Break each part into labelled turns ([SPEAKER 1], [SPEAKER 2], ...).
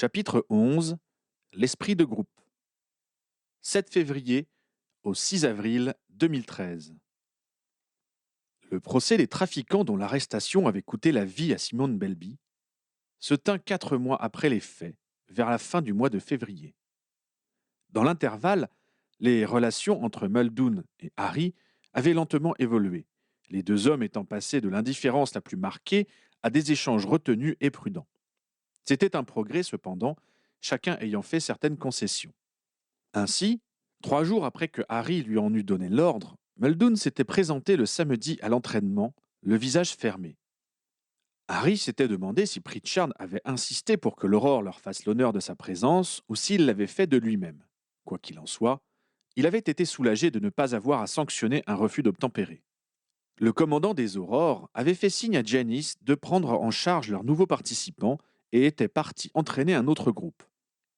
[SPEAKER 1] Chapitre 11. L'esprit de groupe. 7 février au 6 avril 2013. Le procès des trafiquants dont l'arrestation avait coûté la vie à Simone Belby se tint 4 mois après les faits, vers la fin du mois de février. Dans l'intervalle, les relations entre Muldoon et Harry avaient lentement évolué, les deux hommes étant passés de l'indifférence la plus marquée à des échanges retenus et prudents. C'était un progrès cependant, chacun ayant fait certaines concessions. Ainsi, 3 jours après que Harry lui en eut donné l'ordre, Muldoon s'était présenté le samedi à l'entraînement, le visage fermé. Harry s'était demandé si Pritchard avait insisté pour que l'Aurore leur fasse l'honneur de sa présence ou s'il l'avait fait de lui-même. Quoi qu'il en soit, il avait été soulagé de ne pas avoir à sanctionner un refus d'obtempérer. Le commandant des Aurores avait fait signe à Janice de prendre en charge leurs nouveaux participants et était parti entraîner un autre groupe.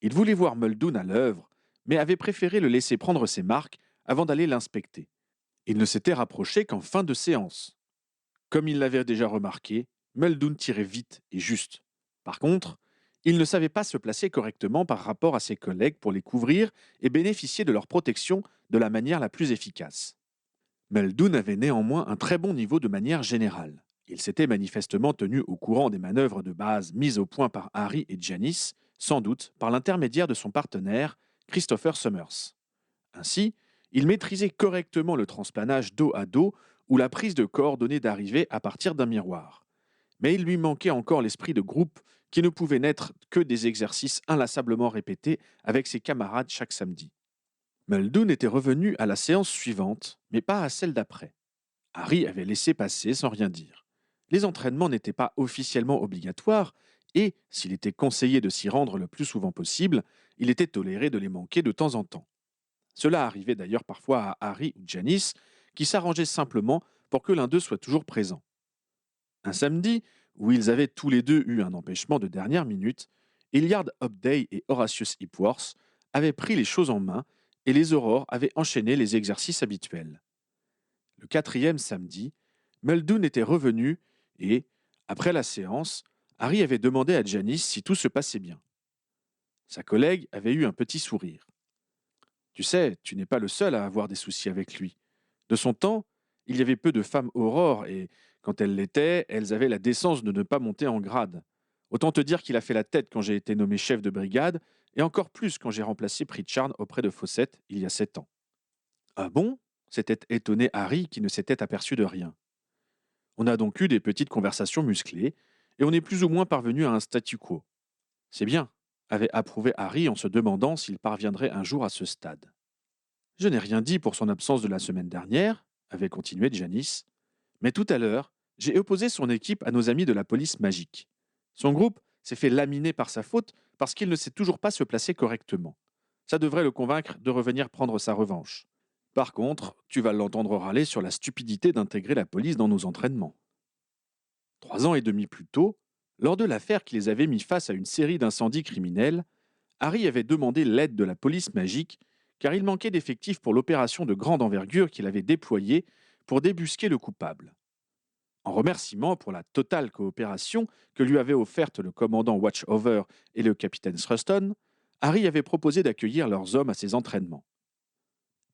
[SPEAKER 1] Il voulait voir Muldoon à l'œuvre, mais avait préféré le laisser prendre ses marques avant d'aller l'inspecter. Il ne s'était rapproché qu'en fin de séance. Comme il l'avait déjà remarqué, Muldoon tirait vite et juste. Par contre, il ne savait pas se placer correctement par rapport à ses collègues pour les couvrir et bénéficier de leur protection de la manière la plus efficace. Muldoon avait néanmoins un très bon niveau de manière générale. Il s'était manifestement tenu au courant des manœuvres de base mises au point par Harry et Janice, sans doute par l'intermédiaire de son partenaire, Christopher Summers. Ainsi, il maîtrisait correctement le transplanage dos à dos ou la prise de coordonnées d'arrivée à partir d'un miroir. Mais il lui manquait encore l'esprit de groupe qui ne pouvait n'être que des exercices inlassablement répétés avec ses camarades chaque samedi. Muldoon était revenu à la séance suivante, mais pas à celle d'après. Harry avait laissé passer sans rien dire. Les entraînements n'étaient pas officiellement obligatoires et, s'il était conseillé de s'y rendre le plus souvent possible, il était toléré de les manquer de temps en temps. Cela arrivait d'ailleurs parfois à Harry ou Janice, qui s'arrangeaient simplement pour que l'un d'eux soit toujours présent. Un samedi, où ils avaient tous les deux eu un empêchement de dernière minute, Hilliard Upday et Horatius Hipworth avaient pris les choses en main et les Aurores avaient enchaîné les exercices habituels. Le 4e samedi, Muldoon était revenu et, après la séance, Harry avait demandé à Janice si tout se passait bien. Sa collègue avait eu un petit sourire. Tu sais, tu n'es pas le seul à avoir des soucis avec lui. De son temps, il y avait peu de femmes aurores et, quand elles l'étaient, elles avaient la décence de ne pas monter en grade. Autant te dire qu'il a fait la tête quand j'ai été nommé chef de brigade et encore plus quand j'ai remplacé Pritchard auprès de Fawcett il y a 7 ans. Ah bon? S'était étonné Harry qui ne s'était aperçu de rien. On a donc eu des petites conversations musclées et on est plus ou moins parvenu à un statu quo. C'est bien, avait approuvé Harry en se demandant s'il parviendrait un jour à ce stade. Je n'ai rien dit pour son absence de la semaine dernière, avait continué Janice, mais tout à l'heure, j'ai opposé son équipe à nos amis de la police magique. Son groupe s'est fait laminer par sa faute parce qu'il ne sait toujours pas se placer correctement. Ça devrait le convaincre de revenir prendre sa revanche. Par contre, tu vas l'entendre râler sur la stupidité d'intégrer la police dans nos entraînements. 3 ans et demi plus tôt, lors de l'affaire qui les avait mis face à une série d'incendies criminels, Harry avait demandé l'aide de la police magique car il manquait d'effectifs pour l'opération de grande envergure qu'il avait déployée pour débusquer le coupable. En remerciement pour la totale coopération que lui avaient offerte le commandant Watchover et le capitaine Thruston, Harry avait proposé d'accueillir leurs hommes à ses entraînements.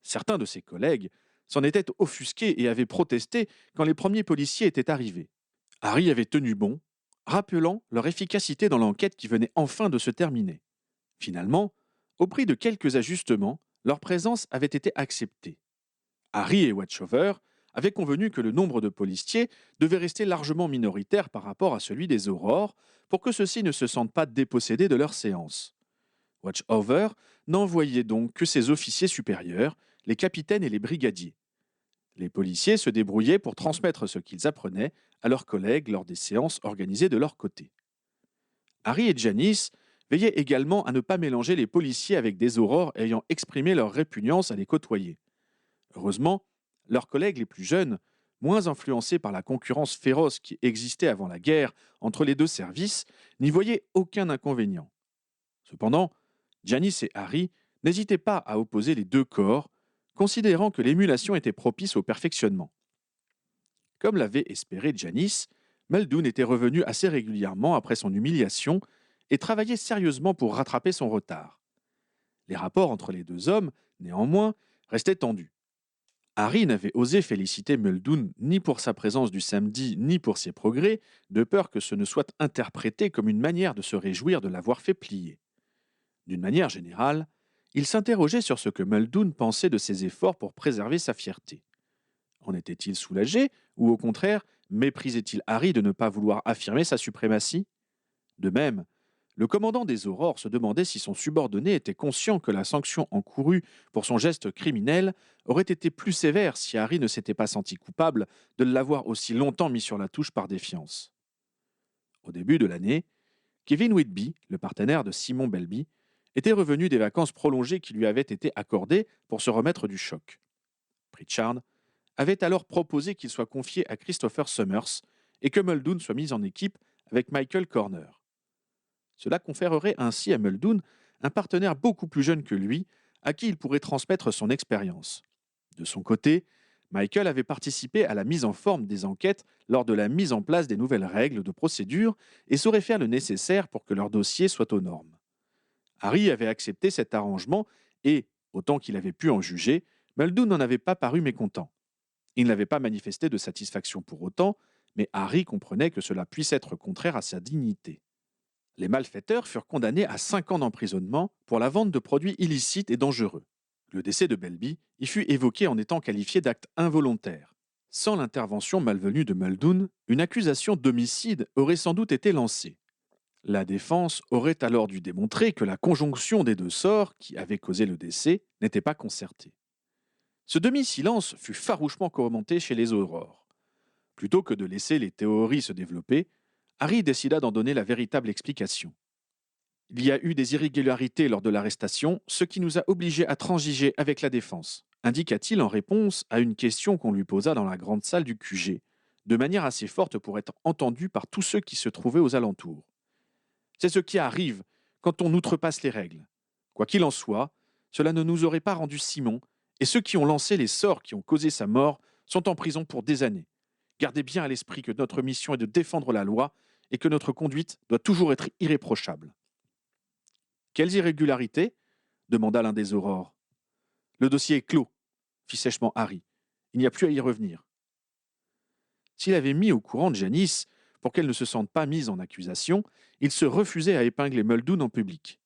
[SPEAKER 1] Certains de ses collègues s'en étaient offusqués et avaient protesté quand les premiers policiers étaient arrivés. Harry avait tenu bon, rappelant leur efficacité dans l'enquête qui venait enfin de se terminer. Finalement, au prix de quelques ajustements, leur présence avait été acceptée. Harry et Watchover avaient convenu que le nombre de policiers devait rester largement minoritaire par rapport à celui des Aurores pour que ceux-ci ne se sentent pas dépossédés de leur séance. Watchover n'envoyait donc que ses officiers supérieurs, les capitaines et les brigadiers. Les policiers se débrouillaient pour transmettre ce qu'ils apprenaient à leurs collègues lors des séances organisées de leur côté. Harry et Janice veillaient également à ne pas mélanger les policiers avec des Aurores ayant exprimé leur répugnance à les côtoyer. Heureusement, leurs collègues les plus jeunes, moins influencés par la concurrence féroce qui existait avant la guerre entre les deux services, n'y voyaient aucun inconvénient. Cependant, Janice et Harry n'hésitaient pas à opposer les deux corps, considérant que l'émulation était propice au perfectionnement. Comme l'avait espéré Janice, Muldoon était revenu assez régulièrement après son humiliation et travaillaient sérieusement pour rattraper son retard. Les rapports entre les deux hommes, néanmoins, restaient tendus. Harry n'avait osé féliciter Muldoon ni pour sa présence du samedi, ni pour ses progrès, de peur que ce ne soit interprété comme une manière de se réjouir de l'avoir fait plier. D'une manière générale, il s'interrogeait sur ce que Muldoon pensait de ses efforts pour préserver sa fierté. En était-il soulagé, ou au contraire, méprisait-il Harry de ne pas vouloir affirmer sa suprématie? De même, le commandant des Aurores se demandait si son subordonné était conscient que la sanction encourue pour son geste criminel aurait été plus sévère si Harry ne s'était pas senti coupable de l'avoir aussi longtemps mis sur la touche par défiance. Au début de l'année, Kevin Whitby, le partenaire de Simon Belby, était revenu des vacances prolongées qui lui avaient été accordées pour se remettre du choc. Pritchard avait alors proposé qu'il soit confié à Christopher Summers et que Muldoon soit mis en équipe avec Michael Corner. Cela conférerait ainsi à Muldoon un partenaire beaucoup plus jeune que lui, à qui il pourrait transmettre son expérience. De son côté, Michael avait participé à la mise en forme des enquêtes lors de la mise en place des nouvelles règles de procédure et saurait faire le nécessaire pour que leur dossier soit aux normes. Harry avait accepté cet arrangement et, autant qu'il avait pu en juger, Muldoon n'en avait pas paru mécontent. Il n'avait pas manifesté de satisfaction pour autant, mais Harry comprenait que cela puisse être contraire à sa dignité. Les malfaiteurs furent condamnés à 5 ans d'emprisonnement pour la vente de produits illicites et dangereux. Le décès de Belby y fut évoqué en étant qualifié d'acte involontaire. Sans l'intervention malvenue de Muldoon, une accusation d'homicide aurait sans doute été lancée. La défense aurait alors dû démontrer que la conjonction des deux sorts qui avaient causé le décès n'était pas concertée. Ce demi-silence fut farouchement commenté chez les Aurores. Plutôt que de laisser les théories se développer, Harry décida d'en donner la véritable explication. Il y a eu des irrégularités lors de l'arrestation, ce qui nous a obligés à transiger avec la défense, indiqua-t-il en réponse à une question qu'on lui posa dans la grande salle du QG, de manière assez forte pour être entendue par tous ceux qui se trouvaient aux alentours. C'est ce qui arrive quand on outrepasse les règles. Quoi qu'il en soit, cela ne nous aurait pas rendu Simon, et ceux qui ont lancé les sorts qui ont causé sa mort sont en prison pour des années. Gardez bien à l'esprit que notre mission est de défendre la loi et que notre conduite doit toujours être irréprochable. Quelles irrégularités? Demanda l'un des Aurores. Le dossier est clos, fit sèchement Harry. Il n'y a plus à y revenir. S'il avait mis au courant de Janice, pour qu'elle ne se sente pas mise en accusation, il se refusait à épingler Muldoon en public.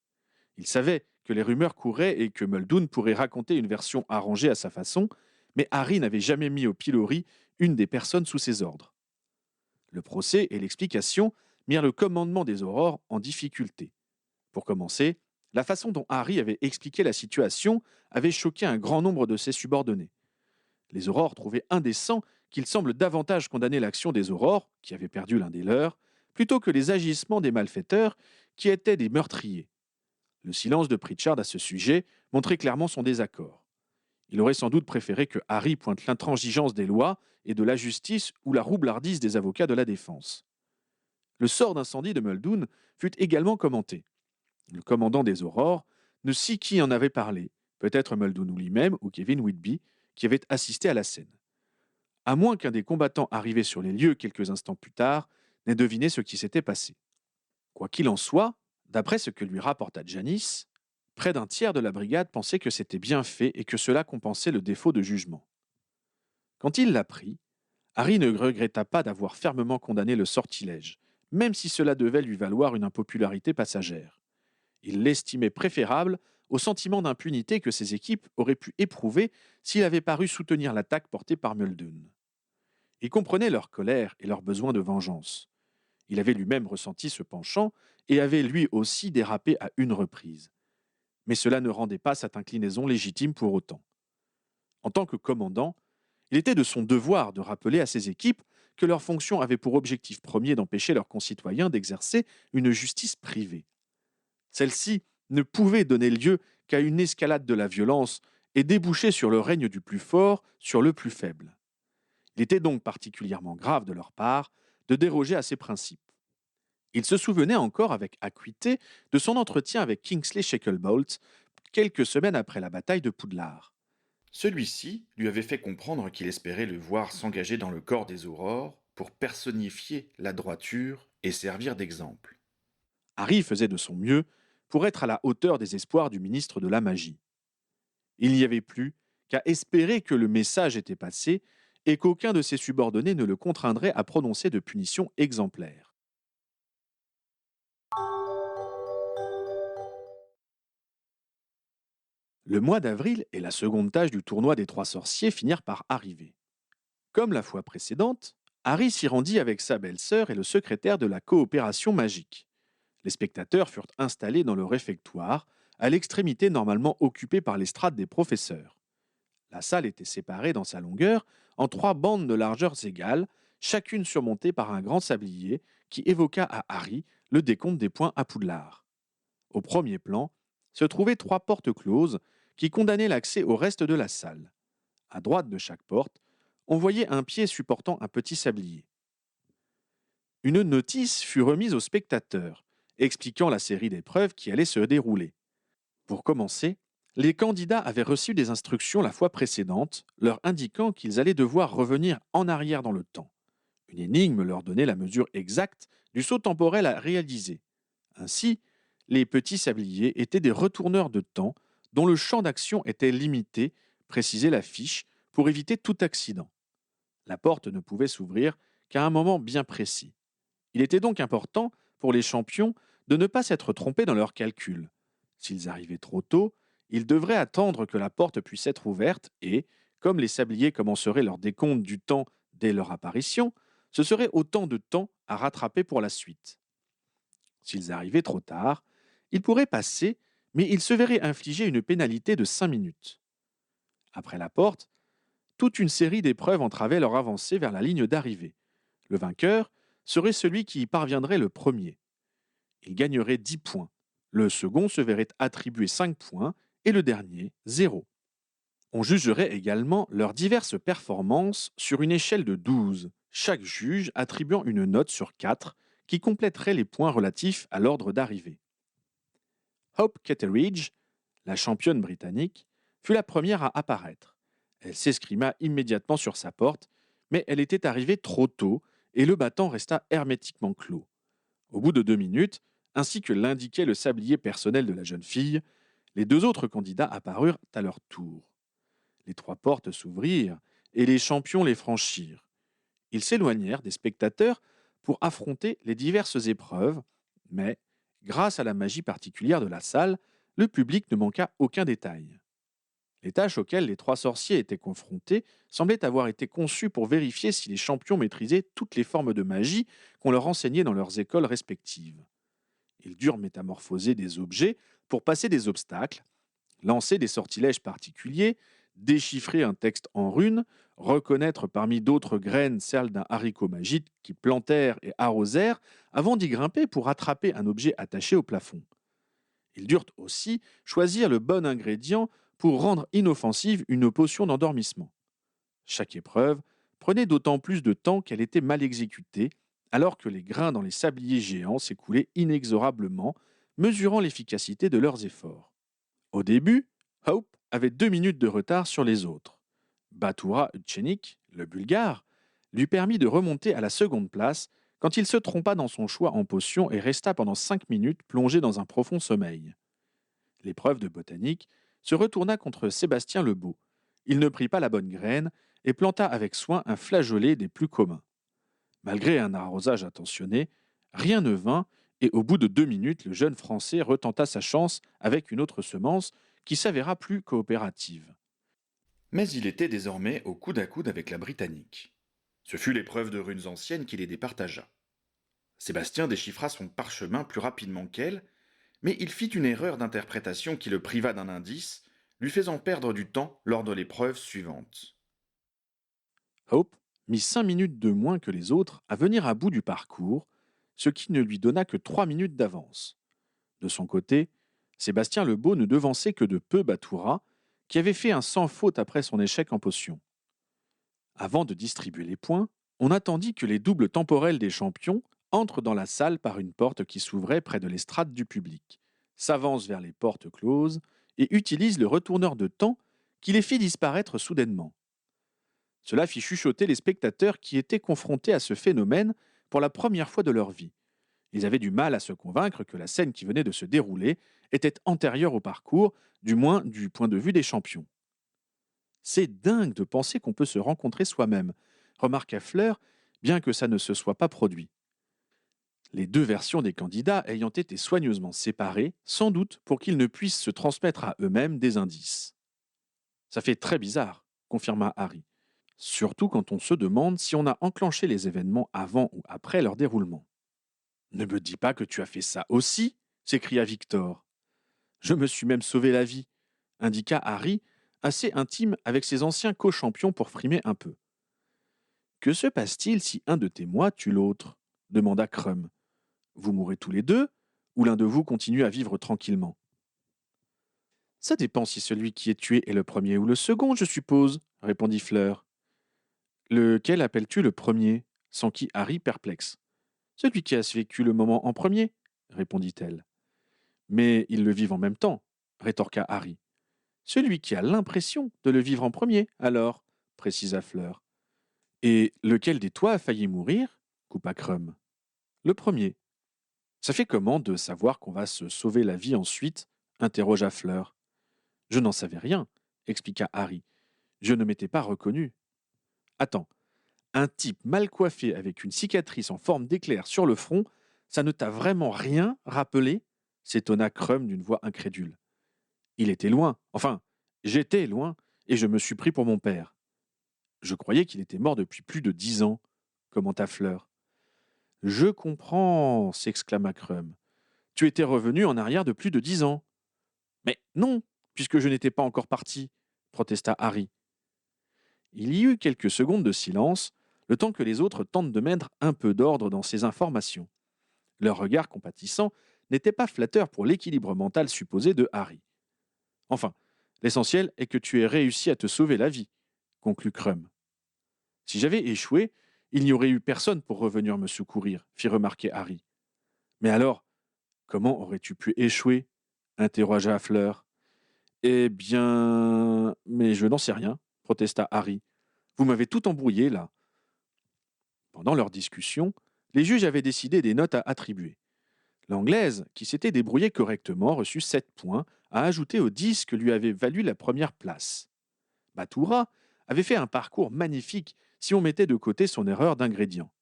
[SPEAKER 1] Il savait que les rumeurs couraient et que Muldoon pourrait raconter une version arrangée à sa façon, mais Harry n'avait jamais mis au pilori une des personnes sous ses ordres. Le procès et l'explication mirent le commandement des Aurores en difficulté. Pour commencer, la façon dont Harry avait expliqué la situation avait choqué un grand nombre de ses subordonnés. Les Aurores trouvaient indécent qu'il semble davantage condamner l'action des Aurores, qui avaient perdu l'un des leurs, plutôt que les agissements des malfaiteurs, qui étaient des meurtriers. Le silence de Pritchard à ce sujet montrait clairement son désaccord. Il aurait sans doute préféré que Harry pointe l'intransigeance des lois et de la justice ou la roublardise des avocats de la défense. Le sort d'incendie de Muldoon fut également commenté. Le commandant des Aurores ne sait qui en avait parlé, peut-être Muldoon lui-même ou Kevin Whitby, qui avait assisté à la scène. À moins qu'un des combattants arrivés sur les lieux quelques instants plus tard n'ait deviné ce qui s'était passé. Quoi qu'il en soit, d'après ce que lui rapporta Janice, près d'un tiers de la brigade pensait que c'était bien fait et que cela compensait le défaut de jugement. Quand il l'apprit, Harry ne regretta pas d'avoir fermement condamné le sortilège, même si cela devait lui valoir une impopularité passagère. Il l'estimait préférable au sentiment d'impunité que ses équipes auraient pu éprouver s'il avait paru soutenir l'attaque portée par Muldoon. Il comprenait leur colère et leur besoin de vengeance. Il avait lui-même ressenti ce penchant et avait lui aussi dérapé à une reprise. Mais cela ne rendait pas cette inclinaison légitime pour autant. En tant que commandant, il était de son devoir de rappeler à ses équipes que leur fonction avait pour objectif premier d'empêcher leurs concitoyens d'exercer une justice privée. Celle-ci ne pouvait donner lieu qu'à une escalade de la violence et déboucher sur le règne du plus fort sur le plus faible. Il était donc particulièrement grave de leur part de déroger à ces principes. Il se souvenait encore avec acuité de son entretien avec Kingsley Shacklebolt quelques semaines après la bataille de Poudlard. Celui-ci lui avait fait comprendre qu'il espérait le voir s'engager dans le corps des Aurores pour personnifier la droiture et servir d'exemple. Harry faisait de son mieux pour être à la hauteur des espoirs du ministre de la Magie. Il n'y avait plus qu'à espérer que le message était passé et qu'aucun de ses subordonnés ne le contraindrait à prononcer de punitions exemplaires. Le mois d'avril et la seconde tâche du tournoi des trois sorciers finirent par arriver. Comme la fois précédente, Harry s'y rendit avec sa belle-sœur et le secrétaire de la coopération magique. Les spectateurs furent installés dans le réfectoire, à l'extrémité normalement occupée par l'estrade des professeurs. La salle était séparée dans sa longueur en 3 bandes de largeurs égales, chacune surmontée par un grand sablier qui évoqua à Harry le décompte des points à Poudlard. Au premier plan se trouvaient 3 portes closes qui condamnaient l'accès au reste de la salle. À droite de chaque porte, on voyait un pied supportant un petit sablier. Une notice fut remise aux spectateurs, expliquant la série d'épreuves qui allait se dérouler. Pour commencer, les candidats avaient reçu des instructions la fois précédente, leur indiquant qu'ils allaient devoir revenir en arrière dans le temps. Une énigme leur donnait la mesure exacte du saut temporel à réaliser. Ainsi, les petits sabliers étaient des retourneurs de temps dont le champ d'action était limité, précisait la fiche, pour éviter tout accident. La porte ne pouvait s'ouvrir qu'à un moment bien précis. Il était donc important, pour les champions, de ne pas s'être trompés dans leurs calculs. S'ils arrivaient trop tôt, ils devraient attendre que la porte puisse être ouverte et, comme les sabliers commenceraient leur décompte du temps dès leur apparition, ce serait autant de temps à rattraper pour la suite. S'ils arrivaient trop tard, ils pourraient passer, mais ils se verraient infliger une pénalité de 5 minutes. Après la porte, toute une série d'épreuves entravaient leur avancée vers la ligne d'arrivée. Le vainqueur serait celui qui y parviendrait le premier. Il gagnerait 10 points. Le second se verrait attribuer 5 points et le dernier 0. On jugerait également leurs diverses performances sur une échelle de 12, chaque juge attribuant une note sur 4 qui compléterait les points relatifs à l'ordre d'arrivée. Hope Ketteridge, la championne britannique, fut la première à apparaître. Elle s'escrima immédiatement sur sa porte, mais elle était arrivée trop tôt et le battant resta hermétiquement clos. Au bout de 2 minutes, ainsi que l'indiquait le sablier personnel de la jeune fille, les 2 autres candidats apparurent à leur tour. Les 3 portes s'ouvrirent et les champions les franchirent. Ils s'éloignèrent des spectateurs pour affronter les diverses épreuves, mais, grâce à la magie particulière de la salle, le public ne manqua aucun détail. Les tâches auxquelles les 3 sorciers étaient confrontés semblaient avoir été conçues pour vérifier si les champions maîtrisaient toutes les formes de magie qu'on leur enseignait dans leurs écoles respectives. Ils durent métamorphoser des objets pour passer des obstacles, lancer des sortilèges particuliers, déchiffrer un texte en runes, reconnaître parmi d'autres graines celles d'un haricot magique qui plantèrent et arrosèrent avant d'y grimper pour attraper un objet attaché au plafond. Ils durent aussi choisir le bon ingrédient pour rendre inoffensive une potion d'endormissement. Chaque épreuve prenait d'autant plus de temps qu'elle était mal exécutée, alors que les grains dans les sabliers géants s'écoulaient inexorablement, mesurant l'efficacité de leurs efforts. Au début, Hope avait 2 minutes de retard sur les autres. Batoura Utchenik, le Bulgare, lui permit de remonter à la seconde place quand il se trompa dans son choix en potion et resta pendant 5 minutes plongé dans un profond sommeil. L'épreuve de botanique se retourna contre Sébastien Lebeau. Il ne prit pas la bonne graine et planta avec soin un flageolet des plus communs. Malgré un arrosage attentionné, rien ne vint et au bout de 2 minutes, le jeune Français retenta sa chance avec une autre semence qui s'avéra plus coopérative.
[SPEAKER 2] Mais il était désormais au coude à coude avec la Britannique. Ce fut l'épreuve de runes anciennes qui les départagea. Sébastien déchiffra son parchemin plus rapidement qu'elle, mais il fit une erreur d'interprétation qui le priva d'un indice, lui faisant perdre du temps lors de l'épreuve suivante.
[SPEAKER 1] Hope mit 5 minutes de moins que les autres à venir à bout du parcours, ce qui ne lui donna que 3 minutes d'avance. De son côté, Sébastien Lebeau ne devançait que de peu Batoura, qui avait fait un sans faute après son échec en potion. Avant de distribuer les points, on attendit que les doubles temporels des champions entrent dans la salle par une porte qui s'ouvrait près de l'estrade du public, s'avancent vers les portes closes et utilisent le retourneur de temps qui les fit disparaître soudainement. Cela fit chuchoter les spectateurs qui étaient confrontés à ce phénomène pour la première fois de leur vie. Ils avaient du mal à se convaincre que la scène qui venait de se dérouler était antérieure au parcours, du moins du point de vue des champions. C'est dingue de penser qu'on peut se rencontrer soi-même, remarqua Fleur, bien que ça ne se soit pas produit. Les deux versions des candidats ayant été soigneusement séparées, sans doute pour qu'ils ne puissent se transmettre à eux-mêmes des indices. Ça fait très bizarre, confirma Harry, surtout quand on se demande si on a enclenché les événements avant ou après leur déroulement. Ne me dis pas que tu as fait ça aussi, s'écria Victor. Je me suis même sauvé la vie, indiqua Harry, assez intime avec ses anciens co-champions pour frimer un peu. Que se passe-t-il si un de tes mois tue l'autre demanda Crum. Vous mourrez tous les deux, ou l'un de vous continue à vivre tranquillement? Ça dépend si celui qui est tué est le premier ou le second, je suppose, répondit Fleur. Lequel appelles-tu le premier? S'enquit Harry perplexe. Celui qui a vécu le moment en premier, répondit-elle. Mais ils le vivent en même temps, rétorqua Harry. Celui qui a l'impression de le vivre en premier, alors, précisa Fleur. Et lequel des toi a failli mourir? Coupa Crum. Le premier. Ça fait comment de savoir qu'on va se sauver la vie ensuite? Interrogea Fleur. Je n'en savais rien, expliqua Harry. Je ne m'étais pas reconnu. Attends, un type mal coiffé avec une cicatrice en forme d'éclair sur le front, ça ne t'a vraiment rien rappelé? S'étonna Crum d'une voix incrédule. Il était loin, enfin, j'étais loin, et je me suis pris pour mon père. Je croyais qu'il était mort depuis plus de 10 ans, commenta Fleur. Je comprends, s'exclama Crum. Tu étais revenu en arrière de plus de 10 ans. Mais non, puisque je n'étais pas encore parti, protesta Harry. Il y eut quelques secondes de silence, le temps que les autres tentent de mettre un peu d'ordre dans ces informations. Leur regard compatissant n'était pas flatteur pour l'équilibre mental supposé de Harry. Enfin, l'essentiel est que tu aies réussi à te sauver la vie, conclut Crum. Si j'avais échoué, il n'y aurait eu personne pour revenir me secourir, fit remarquer Harry. Mais alors, comment aurais-tu pu échouer? Interrogea Fleur. Eh bien. Mais je n'en sais rien, protesta Harry. Vous m'avez tout embrouillé, là. Pendant leur discussion, les juges avaient décidé des notes à attribuer. L'Anglaise, qui s'était débrouillée correctement, reçut 7 points à ajouter aux 10 que lui avait valu la première place. Batoura avait fait un parcours magnifique si on mettait de côté son erreur d'ingrédient.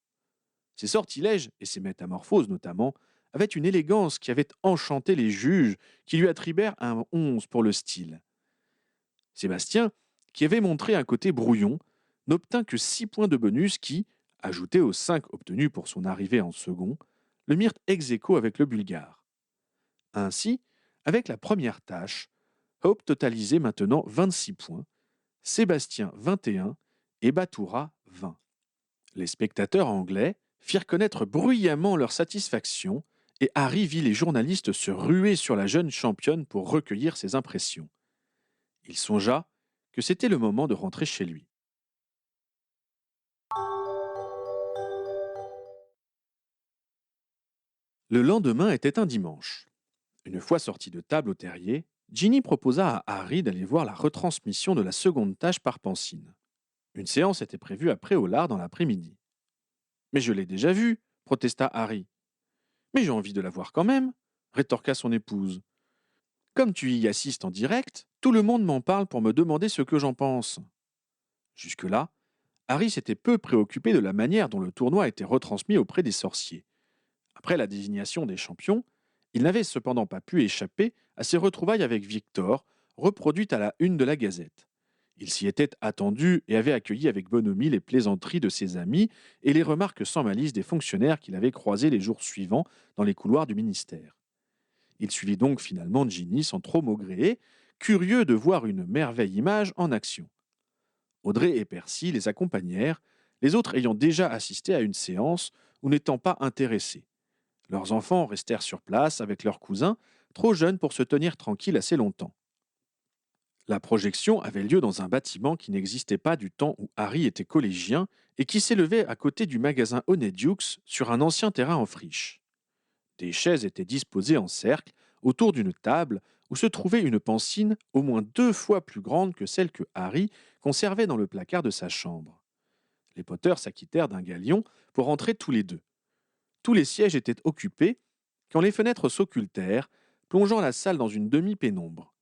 [SPEAKER 1] Ses sortilèges, et ses métamorphoses notamment, avaient une élégance qui avait enchanté les juges qui lui attribuèrent un 11 pour le style. Sébastien, qui avait montré un côté brouillon, n'obtint que 6 points de bonus qui, ajoutés aux 5 obtenus pour son arrivée en second, le mirent ex aequo avec le Bulgare. Ainsi, avec la première tâche, Hope totalisait maintenant 26 points, Sébastien 21 et Batoura 20. Les spectateurs anglais firent connaître bruyamment leur satisfaction et Harry vit les journalistes se ruer sur la jeune championne pour recueillir ses impressions. Il songea que c'était le moment de rentrer chez lui. Le lendemain était un dimanche. Une fois sorti de table au terrier, Ginny proposa à Harry d'aller voir la retransmission de la seconde tâche par Pansine. Une séance était prévue à Préolard dans l'après-midi. « Mais je l'ai déjà vue, protesta Harry. « Mais j'ai envie de la voir quand même, rétorqua son épouse. Comme tu y assistes en direct, tout le monde m'en parle pour me demander ce que j'en pense. » Jusque-là, Harry s'était peu préoccupé de la manière dont le tournoi était retransmis auprès des sorciers. Après la désignation des champions, il n'avait cependant pas pu échapper à ses retrouvailles avec Victor, reproduites à la une de la Gazette. Il s'y était attendu et avait accueilli avec bonhomie les plaisanteries de ses amis et les remarques sans malice des fonctionnaires qu'il avait croisés les jours suivants dans les couloirs du ministère. Il suivit donc finalement Ginny sans trop maugréer, curieux de voir une merveille image en action. Audrey et Percy les accompagnèrent, les autres ayant déjà assisté à une séance ou n'étant pas intéressés. Leurs enfants restèrent sur place avec leurs cousins, trop jeunes pour se tenir tranquilles assez longtemps. La projection avait lieu dans un bâtiment qui n'existait pas du temps où Harry était collégien et qui s'élevait à côté du magasin Honeyducks sur un ancien terrain en friche. Des chaises étaient disposées en cercle autour d'une table où se trouvait une pansine au moins 2 fois plus grande que celle que Harry conservait dans le placard de sa chambre. Les Potter s'acquittèrent d'un galion pour entrer tous les deux. Tous les sièges étaient occupés quand les fenêtres s'occultèrent, plongeant la salle dans une demi-pénombre.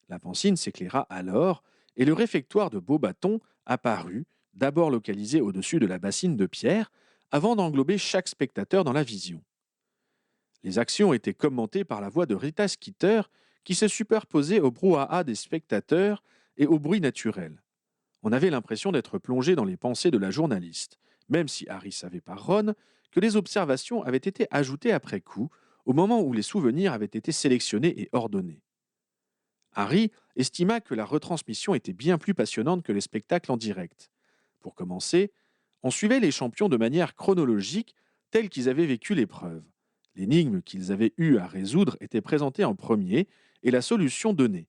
[SPEAKER 1] La pancine s'éclaira alors et le réfectoire de Beaubaton apparut, d'abord localisé au-dessus de la bassine de pierre, avant d'englober chaque spectateur dans la vision. Les actions étaient commentées par la voix de Rita Skeeter qui se superposait au brouhaha des spectateurs et au bruit naturel. On avait l'impression d'être plongé dans les pensées de la journaliste, même si Harry savait par Ron que les observations avaient été ajoutées après coup, au moment où les souvenirs avaient été sélectionnés et ordonnés. Harry estima que la retransmission était bien plus passionnante que les spectacles en direct. Pour commencer, on suivait les champions de manière chronologique, tels qu'ils avaient vécu l'épreuve. L'énigme qu'ils avaient eu à résoudre était présentée en premier et la solution donnée.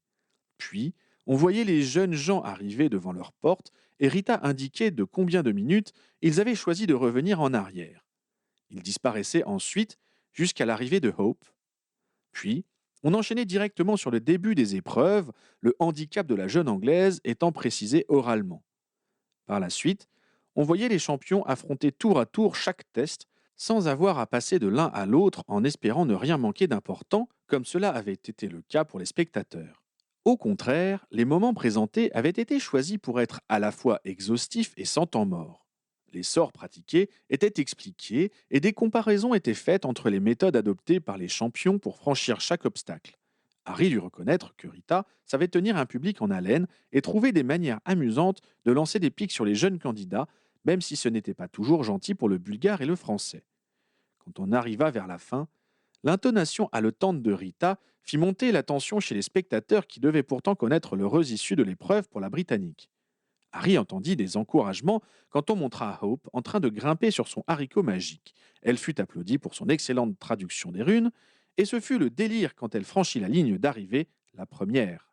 [SPEAKER 1] Puis, on voyait les jeunes gens arriver devant leur porte et Rita indiquait de combien de minutes ils avaient choisi de revenir en arrière. Ils disparaissaient ensuite jusqu'à l'arrivée de Hope. Puis, on enchaînait directement sur le début des épreuves, le handicap de la jeune Anglaise étant précisé oralement. Par la suite, on voyait les champions affronter tour à tour chaque test, sans avoir à passer de l'un à l'autre en espérant ne rien manquer d'important, comme cela avait été le cas pour les spectateurs. Au contraire, les moments présentés avaient été choisis pour être à la fois exhaustifs et sans temps mort. Les sorts pratiqués étaient expliqués et des comparaisons étaient faites entre les méthodes adoptées par les champions pour franchir chaque obstacle. Harry dut reconnaître que Rita savait tenir un public en haleine et trouver des manières amusantes de lancer des pics sur les jeunes candidats, même si ce n'était pas toujours gentil pour le bulgare et le français. Quand on arriva vers la fin, l'intonation haletante de Rita fit monter la tension chez les spectateurs qui devaient pourtant connaître l'heureuse issue de l'épreuve pour la Britannique. Harry entendit des encouragements quand on montra à Hope en train de grimper sur son haricot magique. Elle fut applaudie pour son excellente traduction des runes, et ce fut le délire quand elle franchit la ligne d'arrivée, la première.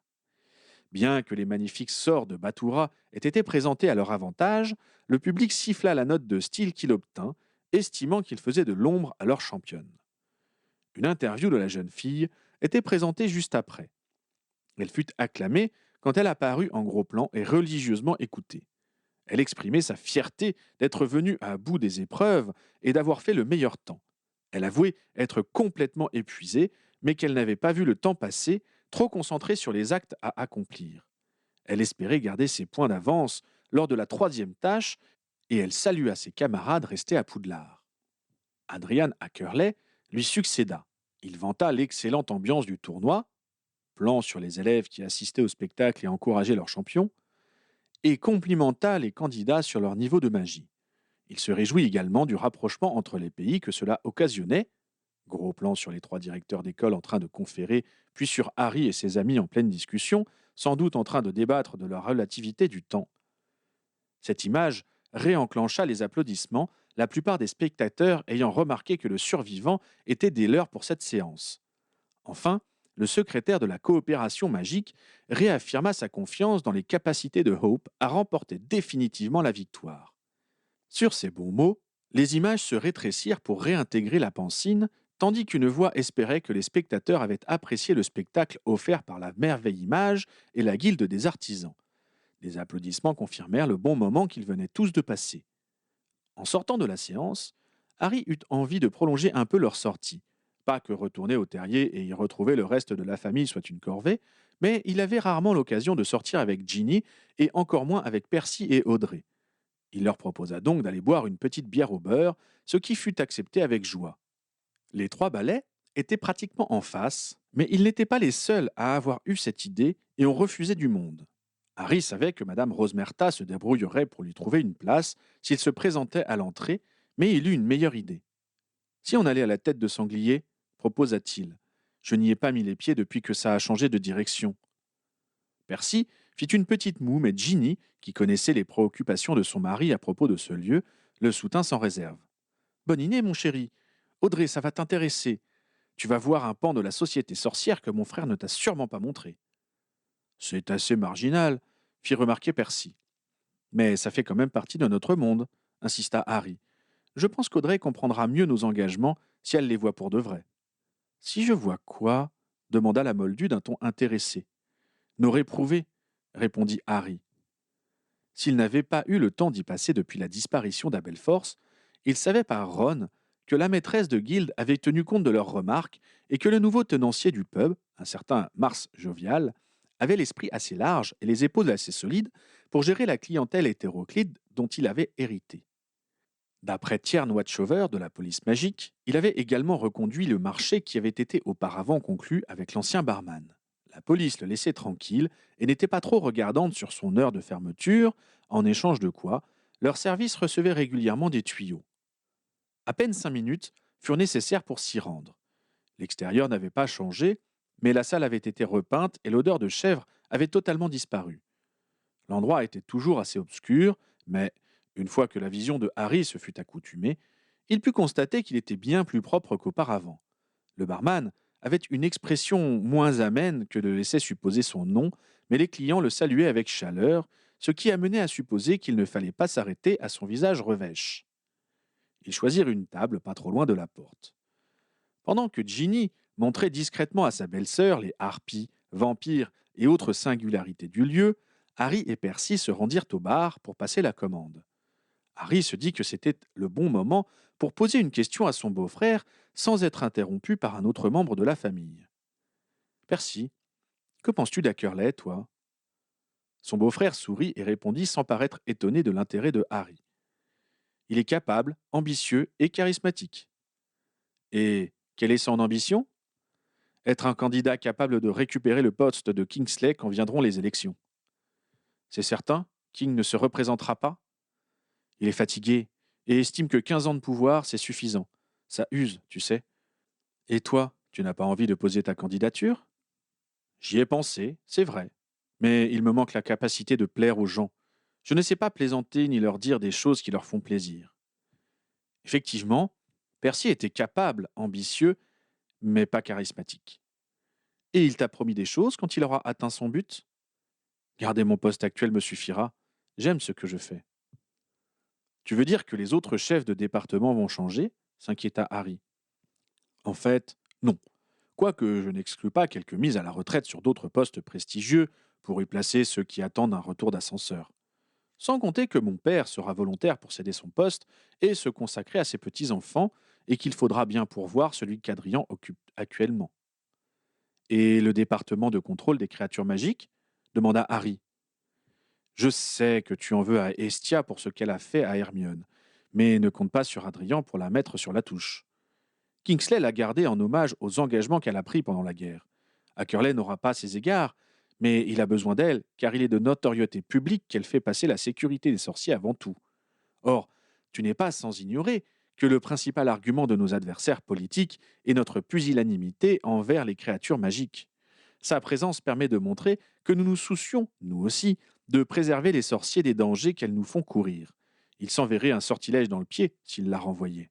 [SPEAKER 1] Bien que les magnifiques sorts de Batoura aient été présentés à leur avantage, le public siffla la note de style qu'il obtint, estimant qu'il faisait de l'ombre à leur championne. Une interview de la jeune fille était présentée juste après. Elle fut acclamée quand elle apparut en gros plan et religieusement écoutée. Elle exprimait sa fierté d'être venue à bout des épreuves et d'avoir fait le meilleur temps. Elle avouait être complètement épuisée, mais qu'elle n'avait pas vu le temps passer, trop concentrée sur les actes à accomplir. Elle espérait garder ses points d'avance lors de la troisième tâche et elle salua ses camarades restés à Poudlard. Adrian Ackerley lui succéda. Il vanta l'excellente ambiance du tournoi, plan sur les élèves qui assistaient au spectacle et encourageaient leurs champions, et complimenta les candidats sur leur niveau de magie. Il se réjouit également du rapprochement entre les pays que cela occasionnait, gros plan sur les 3 directeurs d'école en train de conférer, puis sur Harry et ses amis en pleine discussion, sans doute en train de débattre de la relativité du temps. Cette image réenclencha les applaudissements, la plupart des spectateurs ayant remarqué que le survivant était des leurs pour cette séance. Enfin, le secrétaire de la coopération magique réaffirma sa confiance dans les capacités de Hope à remporter définitivement la victoire. Sur ces bons mots, les images se rétrécirent pour réintégrer la pancine, tandis qu'une voix espérait que les spectateurs avaient apprécié le spectacle offert par la Merveille Image et la Guilde des artisans. Les applaudissements confirmèrent le bon moment qu'ils venaient tous de passer. En sortant de la séance, Harry eut envie de prolonger un peu leur sortie. Pas que retourner au terrier et y retrouver le reste de la famille soit une corvée, mais il avait rarement l'occasion de sortir avec Ginny et encore moins avec Percy et Audrey. Il leur proposa donc d'aller boire une petite bière au beurre, ce qui fut accepté avec joie. Les 3 balais étaient pratiquement en face, mais ils n'étaient pas les seuls à avoir eu cette idée et on refusait du monde. Harry savait que Madame Rosmerta se débrouillerait pour lui trouver une place s'il se présentait à l'entrée, mais il eut une meilleure idée. Si on allait à la tête de sanglier, proposa-t-il. Je n'y ai pas mis les pieds depuis que ça a changé de direction. Percy fit une petite moue, mais Ginny, qui connaissait les préoccupations de son mari à propos de ce lieu, le soutint sans réserve. Bonne idée, mon chéri. Audrey, ça va t'intéresser. Tu vas voir un pan de la société sorcière que mon frère ne t'a sûrement pas montré. C'est assez marginal, fit remarquer Percy. Mais ça fait quand même partie de notre monde, insista Harry. Je pense qu'Audrey comprendra mieux nos engagements si elle les voit pour de vrai. Si je vois quoi demanda la Moldue d'un ton intéressé. Nos réprouvés, répondit Harry. S'il n'avait pas eu le temps d'y passer depuis la disparition d'Abelforce, il savait par Ron que la maîtresse de guilde avait tenu compte de leurs remarques et que le nouveau tenancier du pub, un certain Mars Jovial, avait l'esprit assez large et les épaules assez solides pour gérer la clientèle hétéroclite dont il avait hérité. D'après Tiern Watchover de la police magique, il avait également reconduit le marché qui avait été auparavant conclu avec l'ancien barman. La police le laissait tranquille et n'était pas trop regardante sur son heure de fermeture, en échange de quoi leur service recevait régulièrement des tuyaux. À peine 5 minutes furent nécessaires pour s'y rendre. L'extérieur n'avait pas changé, mais la salle avait été repeinte et l'odeur de chèvre avait totalement disparu. L'endroit était toujours assez obscur, mais une fois que la vision de Harry se fut accoutumée, il put constater qu'il était bien plus propre qu'auparavant. Le barman avait une expression moins amène que le laissait supposer son nom, mais les clients le saluaient avec chaleur, ce qui amenait à supposer qu'il ne fallait pas s'arrêter à son visage revêche. Ils choisirent une table pas trop loin de la porte. Pendant que Ginny montrait discrètement à sa belle-sœur les harpies, vampires et autres singularités du lieu, Harry et Percy se rendirent au bar pour passer la commande. Harry se dit que c'était le bon moment pour poser une question à son beau-frère sans être interrompu par un autre membre de la famille. Percy, que penses-tu d'Ackerley, toi? Son beau-frère sourit et répondit sans paraître étonné de l'intérêt de Harry. Il est capable, ambitieux et charismatique. Et quelle est son ambition? Être un candidat capable de récupérer le poste de Kingsley quand viendront les élections. C'est certain, King ne se représentera pas? Il est fatigué et estime que 15 ans de pouvoir, c'est suffisant. Ça use, tu sais. Et toi, tu n'as pas envie de poser ta candidature? J'y ai pensé, c'est vrai. Mais il me manque la capacité de plaire aux gens. Je ne sais pas plaisanter ni leur dire des choses qui leur font plaisir. Effectivement, Percy était capable, ambitieux, mais pas charismatique. Et il t'a promis des choses quand il aura atteint son but? Garder mon poste actuel me suffira. J'aime ce que je fais. Tu veux dire que les autres chefs de département vont changer? S'inquiéta Harry. En fait, non. Quoique je n'exclus pas quelques mises à la retraite sur d'autres postes prestigieux pour y placer ceux qui attendent un retour d'ascenseur. Sans compter que mon père sera volontaire pour céder son poste et se consacrer à ses petits-enfants et qu'il faudra bien pourvoir celui qu'Adrien occupe actuellement. Et le département de contrôle des créatures magiques? Demanda Harry. Je sais que tu en veux à Estia pour ce qu'elle a fait à Hermione, mais ne compte pas sur Adrien pour la mettre sur la touche. Kingsley l'a gardée en hommage aux engagements qu'elle a pris pendant la guerre. Ackerley n'aura pas ses égards, mais il a besoin d'elle, car il est de notoriété publique qu'elle fait passer la sécurité des sorciers avant tout. Or, tu n'es pas sans ignorer que le principal argument de nos adversaires politiques est notre pusillanimité envers les créatures magiques. Sa présence permet de montrer que nous nous soucions, nous aussi, de préserver les sorciers des dangers qu'elles nous font courir. Il s'enverrait un sortilège dans le pied s'il la renvoyait.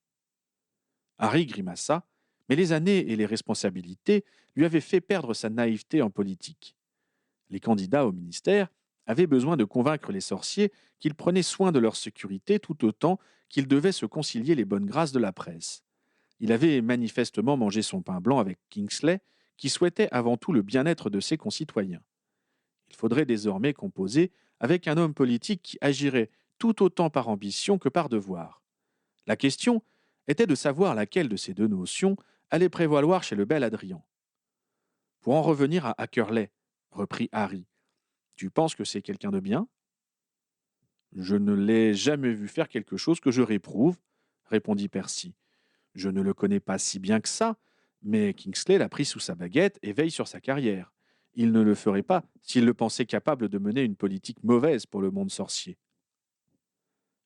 [SPEAKER 1] Harry grimaça, mais les années et les responsabilités lui avaient fait perdre sa naïveté en politique. Les candidats au ministère avaient besoin de convaincre les sorciers qu'ils prenaient soin de leur sécurité tout autant qu'ils devaient se concilier les bonnes grâces de la presse. Il avait manifestement mangé son pain blanc avec Kingsley, qui souhaitait avant tout le bien-être de ses concitoyens. Il faudrait désormais composer avec un homme politique qui agirait tout autant par ambition que par devoir. La question était de savoir laquelle de ces deux notions allait prévaloir chez le bel Adrien. Pour en revenir à Ackerley, reprit Harry, tu penses que c'est quelqu'un de bien? Je ne l'ai jamais vu faire quelque chose que je réprouve, répondit Percy. Je ne le connais pas si bien que ça, mais Kingsley l'a pris sous sa baguette et veille sur sa carrière. Il ne le ferait pas s'il le pensait capable de mener une politique mauvaise pour le monde sorcier.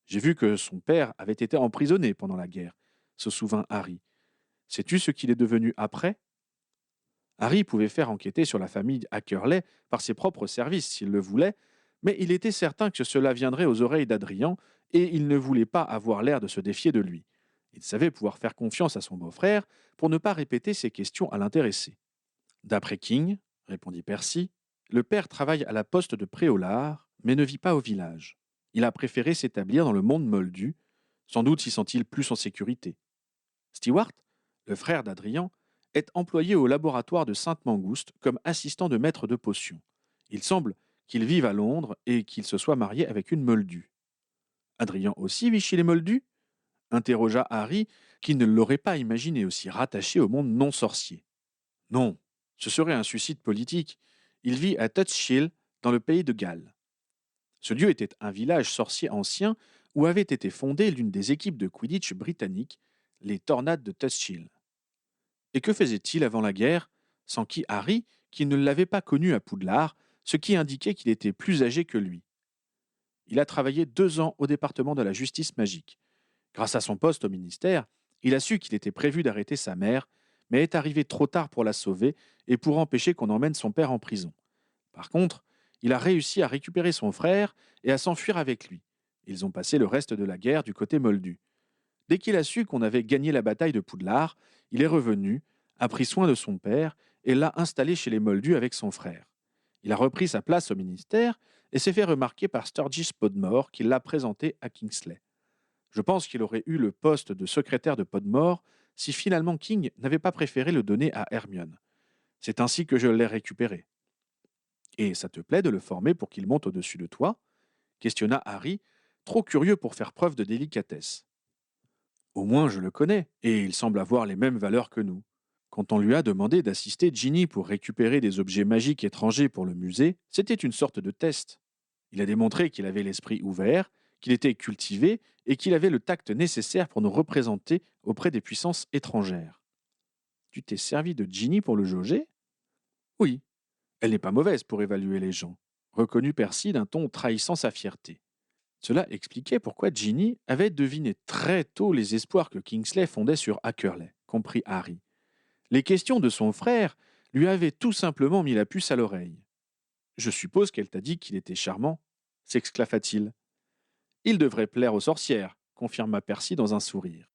[SPEAKER 1] J'ai vu que son père avait été emprisonné pendant la guerre, se souvint Harry. Sais-tu ce qu'il est devenu après? Harry pouvait faire enquêter sur la famille Ackerley par ses propres services s'il le voulait, mais il était certain que cela viendrait aux oreilles d'Adrien et il ne voulait pas avoir l'air de se défier de lui. Il savait pouvoir faire confiance à son beau-frère pour ne pas répéter ses questions à l'intéressé. D'après King, répondit Percy, le père travaille à la poste de préolard, mais ne vit pas au village. Il a préféré s'établir dans le monde moldu, sans doute s'y sent-il plus en sécurité. Stewart, le frère d'Adrien, est employé au laboratoire de Sainte-Mangouste comme assistant de maître de potions. Il semble qu'il vive à Londres et qu'il se soit marié avec une moldue. Adrien aussi vit chez les moldus? interrogea Harry, qui ne l'aurait pas imaginé aussi rattaché au monde non sorcier. Non, ce serait un suicide politique. Il vit à Tutshill, dans le pays de Galles. Ce lieu était un village sorcier ancien où avait été fondée l'une des équipes de Quidditch britanniques, les Tornades de Tutshill. Et que faisait-il avant la guerre, sans qui Harry, qui ne l'avait pas connu à Poudlard, ce qui indiquait qu'il était plus âgé que lui. Il a travaillé 2 ans au département de la justice magique. Grâce à son poste au ministère, il a su qu'il était prévu d'arrêter sa mère, mais est arrivé trop tard pour la sauver et pour empêcher qu'on emmène son père en prison. Par contre, il a réussi à récupérer son frère et à s'enfuir avec lui. Ils ont passé le reste de la guerre du côté moldu. Dès qu'il a su qu'on avait gagné la bataille de Poudlard, il est revenu, a pris soin de son père et l'a installé chez les Moldus avec son frère. Il a repris sa place au ministère et s'est fait remarquer par Sturgis Podmore qui l'a présenté à Kingsley. Je pense qu'il aurait eu le poste de secrétaire de Podmore si finalement King n'avait pas préféré le donner à Hermione. C'est ainsi que je l'ai récupéré. Et ça te plaît de le former pour qu'il monte au-dessus de toi questionna Harry, trop curieux pour faire preuve de délicatesse. Au moins je le connais, et il semble avoir les mêmes valeurs que nous. Quand on lui a demandé d'assister Ginny pour récupérer des objets magiques étrangers pour le musée, c'était une sorte de test. Il a démontré qu'il avait l'esprit ouvert, qu'il était cultivé et qu'il avait le tact nécessaire pour nous représenter auprès des puissances étrangères. Tu t'es servi de Ginny pour le jauger? Oui. Elle n'est pas mauvaise pour évaluer les gens, reconnut Percy d'un ton trahissant sa fierté. Cela expliquait pourquoi Ginny avait deviné très tôt les espoirs que Kingsley fondait sur Ackerley, comprit Harry. Les questions de son frère lui avaient tout simplement mis la puce à l'oreille. Je suppose qu'elle t'a dit qu'il était charmant, s'exclama-t-il. Il devrait plaire aux sorcières, confirma Percy dans un sourire.